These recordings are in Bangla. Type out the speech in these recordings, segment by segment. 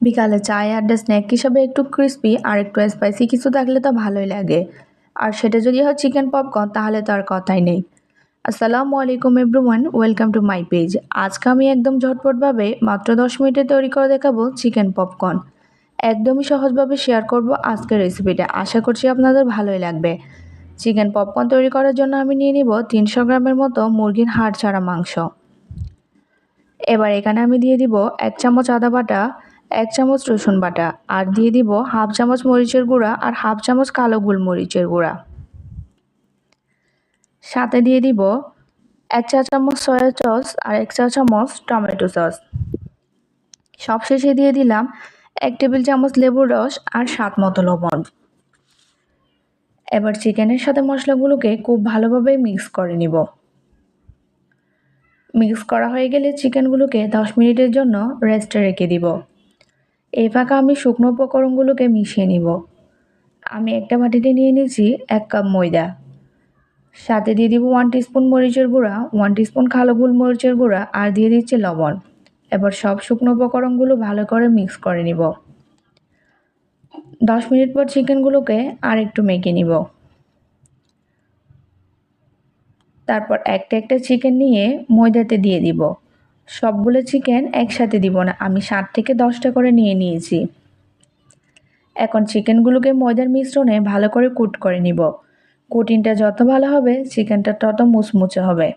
বিকালে চায়ে আড্ডা স্ন্যাক হিসাবে একটু ক্রিস্পি আর একটু স্পাইসি কিছু থাকলে তো ভালোই লাগে। আর সেটা যদি হয় চিকেন পপকর্ন তাহলে তো আর কথাই নেই। আসসালামু আলাইকুম everyone, welcome to my page. আজকে আমি একদম ঝটপটভাবে মাত্র 10 মিনিটে তৈরি করে দেখাবো চিকেন পপকর্ন। একদমই সহজভাবে শেয়ার করব আজকের রেসিপিটা। আশা করছি আপনাদের ভালোই লাগবে। চিকেন পপকর্ন তৈরি করার জন্য আমি নিয়ে নিব 300 গ্রামের মতো মুরগির হাড় ছাড়া মাংস। এবার এখানে আমি দিয়ে দিব 1 চামচ আদা বাটা, 1 চামচ রসুন বাটা, আর দিয়ে দিব হাফ চামচ মরিচের গুঁড়া আর হাফ চামচ কালো গোলমরিচের গুঁড়া। সাথে দিয়ে দিব 1 চা চামচ সয়া সস আর 1 চা চামচ টমেটো সস। সবশেষে দিয়ে দিলাম 1 টেবিল চামচ লেবুর রস আর স্বাদ মতো লবণ। এবার চিকেনের সাথে মশলাগুলোকে খুব ভালোভাবে মিক্স করে নিব। মিক্স করা হয়ে গেলে চিকেনগুলোকে 10 মিনিটের জন্য রেস্টে রেখে দিব। এই ফাঁকা আমি শুকনো উপকরণগুলোকে মিশিয়ে নিব। আমি একটা বাটিতে নিয়ে নিয়েছি 1 কাপ ময়দা। সাথে দিয়ে দিব 1 টিস্পুন মরিচের গুঁড়া, 1 টিস্পুন কালো গোলমরিচের গুঁড়া আর দিয়ে দিচ্ছি লবণ। এবার সব শুকনো উপকরণগুলো ভালো করে মিক্স করে নিব। 10 মিনিট পর চিকেনগুলোকে আর একটু মেখে নিব। তারপর একটা একটা চিকেন নিয়ে ময়দাতে দিয়ে দিব। সবগুলো চিকেন একসাথে দিব না, আমি 7 থেকে 10টা করে নিয়ে নিয়েছি। এখন চিকেনগুলোকে ময়দার মিশ্রণে ভালো করে কোট করে নিব। কোটিংটা যত ভালো হবে চিকেনটা তত মুচমুচে হবে।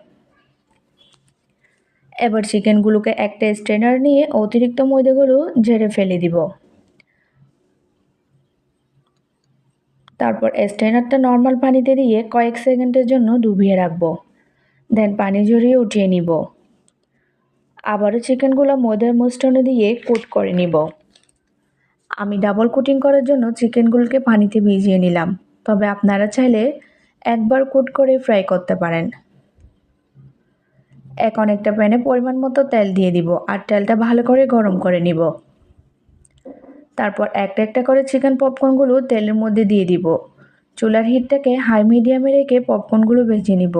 এবার চিকেনগুলোকে একটা স্ট্রেনার নিয়ে অতিরিক্ত ময়দাগুলো ঝেড়ে ফেলে দিব। তারপর স্ট্রেনারটা নর্মাল পানিতে দিয়ে কয়েক সেকেন্ডের জন্য ডুবিয়ে রাখবো। দেন পানি ঝরিয়ে উঠিয়ে নিব। আবারও চিকেনগুলো ময়দার মিশ্রণে দিয়ে কোট করে নিব। আমি ডাবল কোটিং করার জন্য চিকেনগুলোকে পানিতে ভিজিয়ে নিলাম, তবে আপনারা চাইলে একবার কোট করে ফ্রাই করতে পারেন। এখন একটা প্যানে পরিমাণ মতো তেল দিয়ে দিব আর তেলটা ভালো করে গরম করে নিব। তারপর একটা একটা করে চিকেন পপকর্নগুলো তেলের মধ্যে দিয়ে দিব। চুলার হিটটাকে হাই মিডিয়ামে রেখে পপকর্নগুলো ভেজে নিব।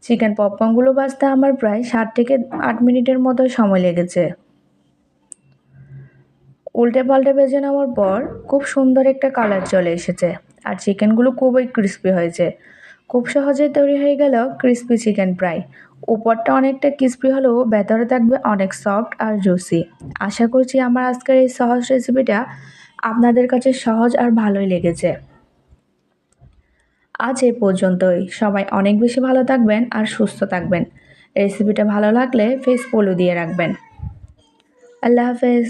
চিকেন পপকর্নগুলো ভাজতে আমার প্রায় 7 থেকে 8 মিনিটের মতো সময় লেগেছে। উল্টে পাল্টে ভেজে নেওয়ার পর খুব সুন্দর একটা কালার চলে এসেছে আর চিকেনগুলো খুবই ক্রিস্পি হয়েছে। খুব সহজেই তৈরি হয়ে গেল ক্রিস্পি চিকেন ফ্রাই। উপরটা অনেকটা ক্রিস্পি হলেও ভেতরে থাকবে অনেক সফট আর জুসি। আশা করছি আমার আজকের এই সহজ রেসিপিটা আপনাদের কাছে সহজ আর ভালোই লেগেছে। আজ এই পর্যন্তই। সবাই অনেক বেশি ভালো থাকবেন আর সুস্থ থাকবেন। রেসিপিটা ভালো লাগলে ফেস ফলো দিয়ে রাখবেন। আল্লাহ হাফেজ।